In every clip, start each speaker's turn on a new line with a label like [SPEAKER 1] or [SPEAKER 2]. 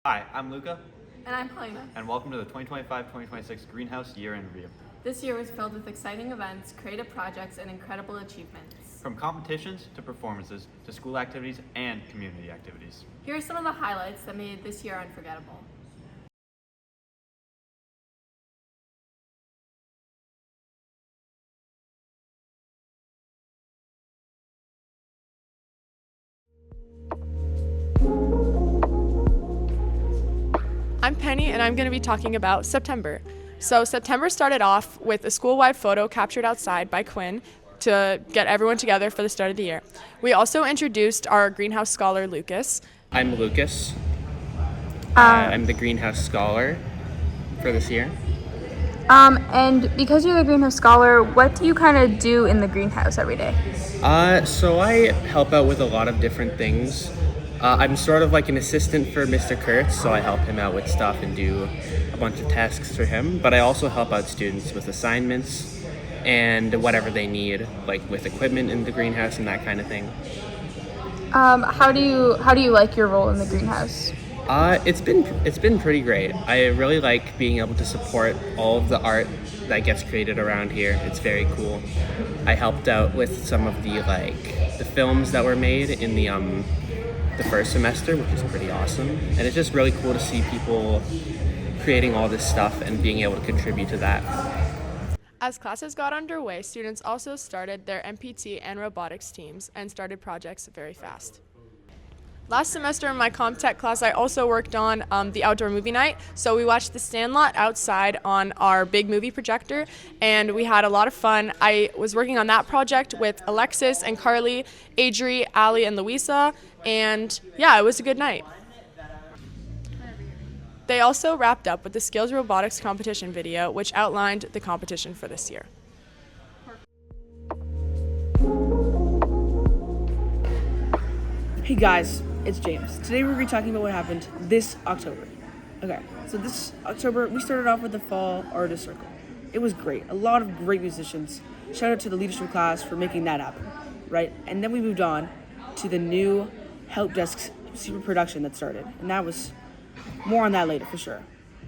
[SPEAKER 1] Hi, I'm Luca,
[SPEAKER 2] And I'm Helena.
[SPEAKER 1] and welcome to the 2025-2026 Greenhouse Year in Review.
[SPEAKER 2] This year was filled with exciting events, creative projects, and incredible achievements.
[SPEAKER 1] From competitions to performances to school activities and community activities.
[SPEAKER 2] Here are some of the highlights that made this year unforgettable.
[SPEAKER 3] I'm Penny, and I'm going to be talking about September. So September started off with a school-wide photo captured outside by Quinn to get everyone together for the start of the year. We also introduced our greenhouse scholar, Lucas.
[SPEAKER 4] I'm Lucas. I'm the greenhouse scholar for this year.
[SPEAKER 5] And because you're the greenhouse scholar, what do you kind of do in the greenhouse every day?
[SPEAKER 4] So I help out with a lot of different things. I'm sort of like an assistant for Mr. Kurtz, so I help him out with stuff and do a bunch of tasks for him. But I also help out students with assignments and whatever they need, like with equipment in the greenhouse and that kind of thing.
[SPEAKER 5] How do you like your role in the greenhouse?
[SPEAKER 4] It's been pretty great. I really like being able to support all of the art that gets created around here. It's very cool. I helped out with some of the films that were made in the first semester, which is pretty awesome. And it's just really cool to see people creating all this stuff and being able to contribute to that.
[SPEAKER 3] As classes got underway, students also started their MPT and robotics teams and started projects very fast. Last semester in my Comp Tech class, I also worked on the outdoor movie night. So we watched The Sandlot outside on our big movie projector, and we had a lot of fun. I was working on that project with Alexis and Carly, Adri, Ali, and Louisa, and yeah, it was a good night. They also wrapped up with the Skills Robotics competition video, which outlined the competition for this year.
[SPEAKER 6] Hey guys, it's James. Today we're going to be talking about what happened this October. Okay, so this October we started off with the Fall Artist Circle. It was great. A lot of great musicians. Shout out to the leadership class for making that happen, right? And then we moved on to the new Help Desk super production that started. And that was more on that later for sure.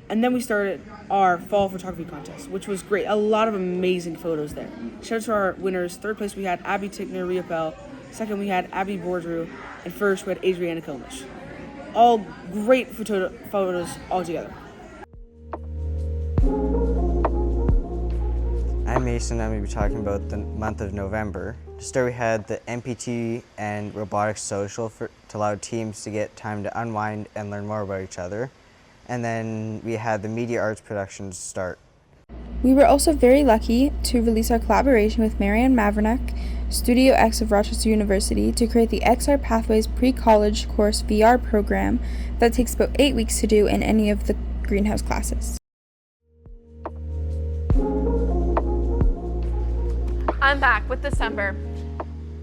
[SPEAKER 6] And then we started our fall photography contest, which was great. A lot of amazing photos there. Shout out to our winners. Third place we had Abby Tickner-Riopel. Second we had Abby Bordrew. And first we had Adriana Komish. All great photos all together.
[SPEAKER 7] I'm Mason. I'm going to be talking about the month of November. To start, we had the MPT and robotics social to allow teams to get time to unwind and learn more about each other. And then we had the media arts productions start.
[SPEAKER 5] We were also very lucky to release our collaboration with Marianne Mavrenek, Studio X of Rochester University, to create the XR Pathways Pre-College Course VR program that takes about 8 weeks to do in any of the greenhouse classes.
[SPEAKER 2] I'm back with December,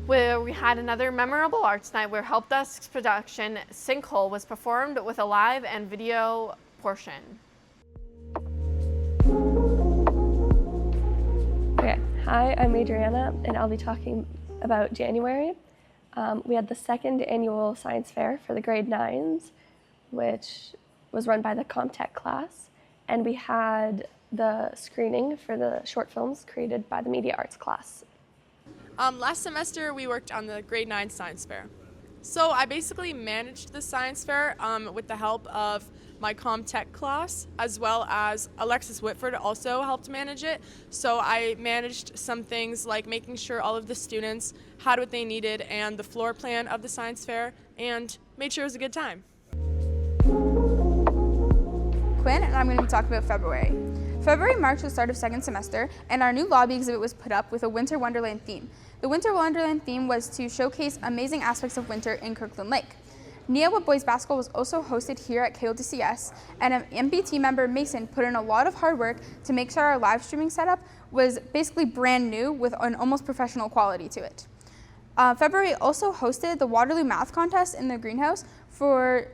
[SPEAKER 2] where we had another memorable arts night where Help Desk's production, Sinkhole, was performed with a live and video portion.
[SPEAKER 8] Okay, hi, I'm Adriana, and I'll be talking about January. We had the second annual science fair for the grade 9s, which was run by the Comp Tech class, and we had the screening for the short films created by the media arts class.
[SPEAKER 3] Last semester, we worked on the grade 9 science fair. So I basically managed the science fair with the help of my Comp Tech class, as well as Alexis Whitford also helped manage it. So I managed some things like making sure all of the students had what they needed and the floor plan of the science fair, and made sure it was a good time.
[SPEAKER 5] Quinn, and I'm going to be talking about February. February marked the start of second semester, and our new lobby exhibit was put up with a Winter Wonderland theme. The Winter Wonderland theme was to showcase amazing aspects of winter in Kirkland Lake. Neowa Boys Basketball was also hosted here at KOTCS, and an MPT member, Mason, put in a lot of hard work to make sure our live streaming setup was basically brand new with an almost professional quality to it. February also hosted the Waterloo Math Contest in the greenhouse for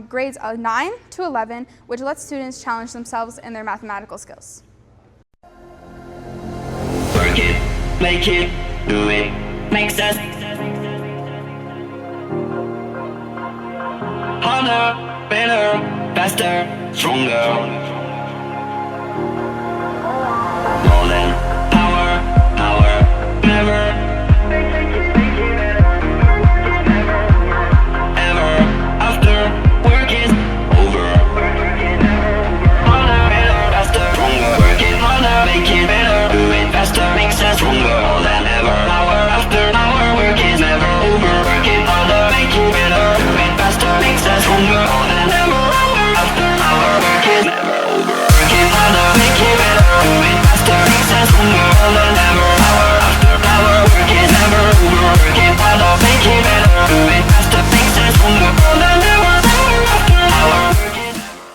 [SPEAKER 5] grades 9 to 11, which lets students challenge themselves in their mathematical skills.
[SPEAKER 9] Work it, make it, do it, makes us harder, better. faster, stronger. More than power, never. Ever after work is over. Harder, better, faster, stronger. Working harder, make it better. Do it faster, makes us stronger. More than ever. Hour after hour, work is never over. Working harder, make it better. Do it faster, makes us stronger. More than ever. Hour after hour, work is never over. Working harder, make it better. Do it faster, makes us stronger. More than ever. Hour after hour, work is never over. Working harder, make it better. Do it faster, makes us stronger. More than ever. Hour after hour, work is never.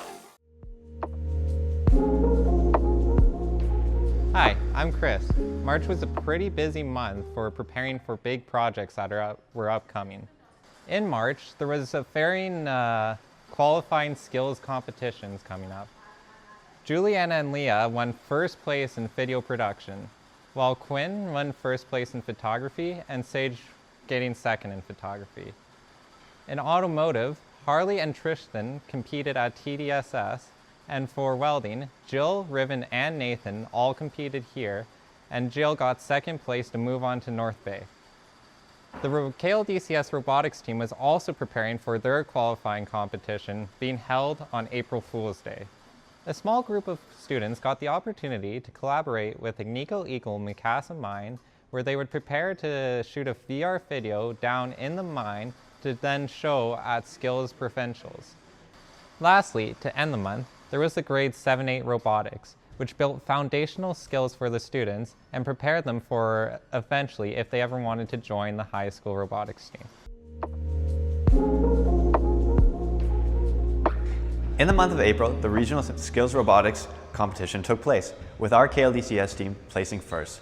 [SPEAKER 10] Hi, I'm Chris. March was a pretty busy month for preparing for big projects that were upcoming. In March, there was a varying qualifying skills competitions coming up. Juliana and Leah won first place in video production, while Quinn won first place in photography and Sage getting second in photography. In automotive, Harley and Tristan competed at TDSS, and for welding, Jill, Riven, and Nathan all competed here, and Jill got second place to move on to North Bay. The KLDCS robotics team was also preparing for their qualifying competition being held on April Fool's Day. A small group of students got the opportunity to collaborate with Agnico Eagle Mikasa Mine, where they would prepare to shoot a VR video down in the mine to then show at Skills Provincials. Lastly, to end the month, there was the grade 7-8 robotics, which built foundational skills for the students and prepared them for eventually if they ever wanted to join the high school robotics team.
[SPEAKER 1] In the month of April, the Regional Skills Robotics competition took place, with our KLDCS team placing first.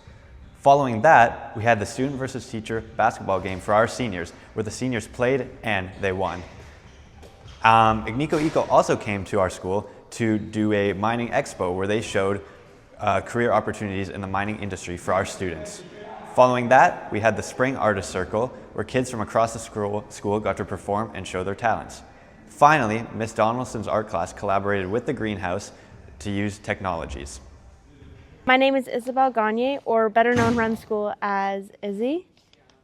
[SPEAKER 1] Following that, we had the student versus teacher basketball game for our seniors, where the seniors played and they won. Agnico Eagle also came to our school to do a mining expo where they showed career opportunities in the mining industry for our students. Following that, we had the Spring Artist Circle, where kids from across the school got to perform and show their talents. Finally, Miss Donaldson's art class collaborated with the greenhouse to use technologies.
[SPEAKER 11] My name is Isabel Gagne, or better known around the school as Izzy.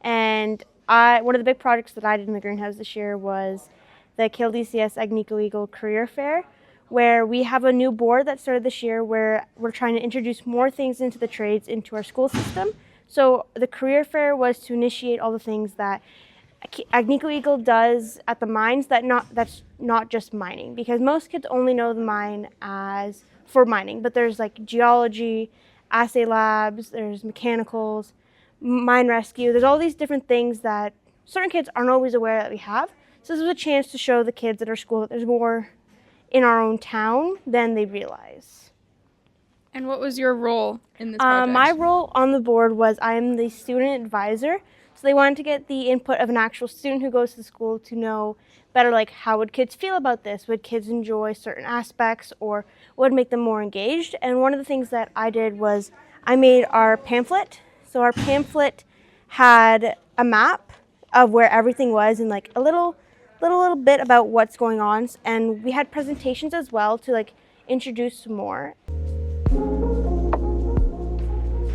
[SPEAKER 11] And one of the big projects that I did in the greenhouse this year was the KLDCS Agnico Eagle Career Fair, where we have a new board that started this year where we're trying to introduce more things into the trades into our school system. So the career fair was to initiate all the things that Agnico Eagle does at the mines that's not just mining, because most kids only know the mine as for mining, but there's like geology, assay labs, there's mechanicals, mine rescue, there's all these different things that certain kids aren't always aware that we have. So this was a chance to show the kids at our school that there's more in our own town than they realize.
[SPEAKER 5] And what was your role in this project?
[SPEAKER 11] My role on the board was I'm the student advisor. So they wanted to get the input of an actual student who goes to the school to know better, like how would kids feel about this? Would kids enjoy certain aspects, or what would make them more engaged? And one of the things that I did was I made our pamphlet. So our pamphlet had a map of where everything was and like a little bit about what's going on, and we had presentations as well to like introduce more.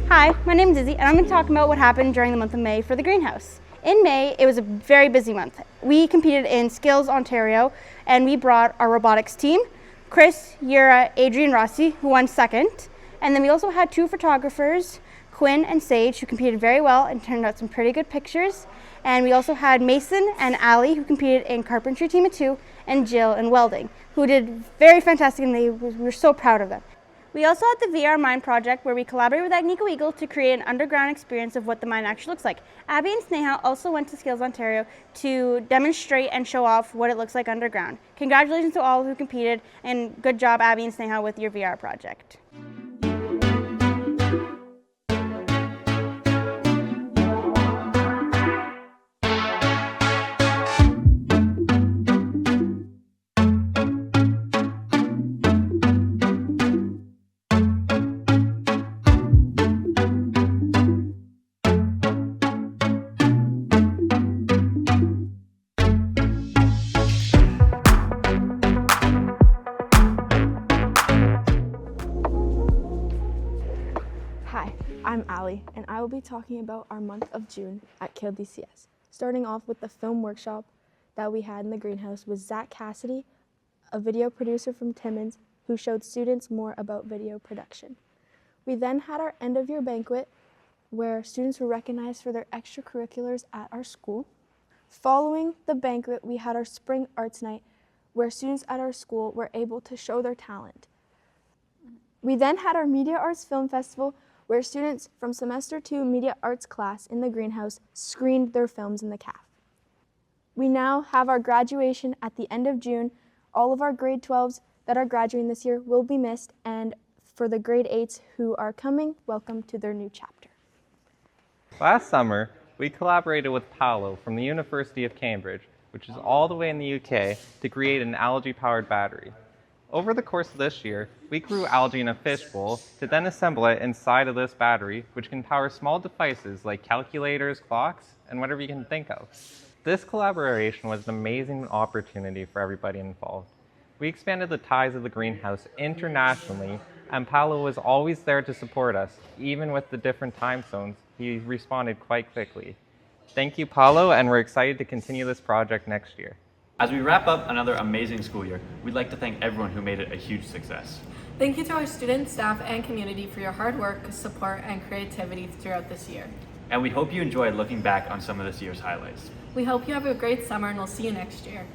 [SPEAKER 12] Hi, my name is Izzy, and I'm going to talk about what happened during the month of May for the greenhouse. In May, it was a very busy month. We competed in Skills Ontario, and we brought our robotics team, Chris, Yura, Adrian, Rossi, who won second, and then we also had two photographers, Quinn and Sage, who competed very well and turned out some pretty good pictures. And we also had Mason and Ali, who competed in carpentry team of 2, and Jill in welding, who did very fantastic, and we were so proud of them. We also had the VR Mine project, where we collaborated with Agnico Eagle to create an underground experience of what the mine actually looks like. Abby and Sneha also went to Skills Ontario to demonstrate and show off what it looks like underground. Congratulations to all who competed, and good job, Abby and Sneha, with your VR project.
[SPEAKER 13] Allie, and I will be talking about our month of June at KLDCS. Starting off with the film workshop that we had in the greenhouse with Zach Cassidy, a video producer from Timmins, who showed students more about video production. We then had our end-of-year banquet where students were recognized for their extracurriculars at our school. Following the banquet, we had our spring arts night where students at our school were able to show their talent. We then had our Media Arts Film Festival where students from Semester 2 Media Arts class in the greenhouse screened their films in the CAF. We now have our graduation at the end of June. All of our grade 12s that are graduating this year will be missed, and for the grade 8s who are coming, welcome to their new chapter.
[SPEAKER 10] Last summer, we collaborated with Paolo from the University of Cambridge, which is all the way in the UK, to create an algae-powered battery. Over the course of this year, we grew algae in a fishbowl to then assemble it inside of this battery, which can power small devices like calculators, clocks, and whatever you can think of. This collaboration was an amazing opportunity for everybody involved. We expanded the ties of the greenhouse internationally, and Paolo was always there to support us. Even with the different time zones, he responded quite quickly. Thank you, Paolo, and we're excited to continue this project next year.
[SPEAKER 1] As we wrap up another amazing school year, we'd like to thank everyone who made it a huge success.
[SPEAKER 2] Thank you to our students, staff, and community for your hard work, support, and creativity throughout this year.
[SPEAKER 1] And we hope you enjoyed looking back on some of this year's highlights.
[SPEAKER 2] We hope you have a great summer, and we'll see you next year.